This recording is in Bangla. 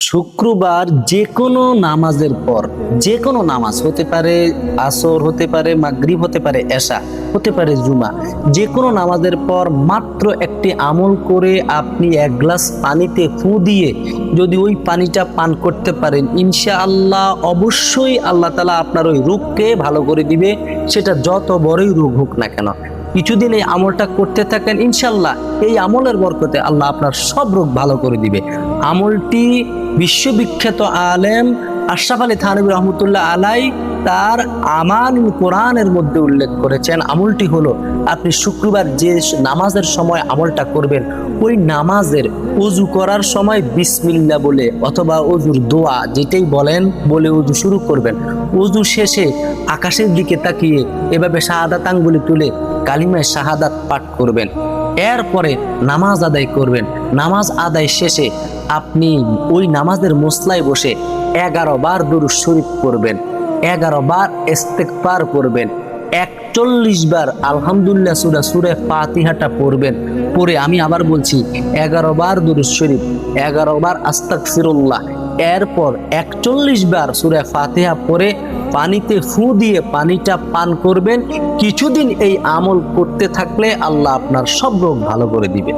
শুক্রবার যে কোনো নামাজের পর, যে কোনো নামাজ হতে পারে, আসর হতে পারে, মাগরিব হতে পারে, এশা হতে পারে, জুমা, যে কোনো নামাজের পর মাত্র একটি আমল করে আপনি এক গ্লাস পানিতে ফু দিয়ে যদি ওই পানিটা পান করতে পারেন, ইনশাআল্লাহ অবশ্যই আল্লাহ তাআলা আপনার ওই রোগকে ভালো করে দিবে। সেটা যত বড়ই রোগ হোক না কেন, কিছুদিন এই আমলটা করতে থাকেন, ইনশাল্লাহ এই আমলের বরকতে আল্লাহ আপনার সব রোগ ভালো করে দিবে। আমলটি বিশ্ববিখ্যাত আলেম আশরাফ আলী থানভী রহমতুল্লাহ আলাই তার আমানুল কোরআনের মধ্যে উল্লেখ করেছেন। আমলটি হলো, আপনি শুক্রবার যে নামাজের সময় আমলটা করবেন, ওই নামাজের ওযু করার সময় বিসমিল্লাহ বলে অথবা ওযুর দোয়া যেটাই বলেন বলে ওযু শুরু করবেন। ওযু শেষে আকাশের দিকে তাকিয়ে এভাবে শাহাদাত আঙ্গুলি তুলে কালিমায়ে শাহাদাত পাঠ করবেন। এরপরে নামাজ আদায় করবেন। নামাজ আদায় শেষে আপনি ওই নামাজের মুসলায় বসে 11 বার দুরূদ শরীফ পড়বেন, 11 বার ইস্তেগফার করবেন, 41 বার আলহামদুলিল্লাহ সূরা ফাতিহাটা পড়বেন। পরে আমি আবার বলছি 11 বার দুরূদ শরীফ, 11 বার আস্তাগফিরুল্লাহ, এরপর 41 বার সূরা ফাতিহা পড়ে পানিতে ফু দিয়ে পানিটা পান করবেন। কিছুদিন এই আমল করতে থাকলে আল্লাহ আপনার সব রোগ ভালো করে দিবে।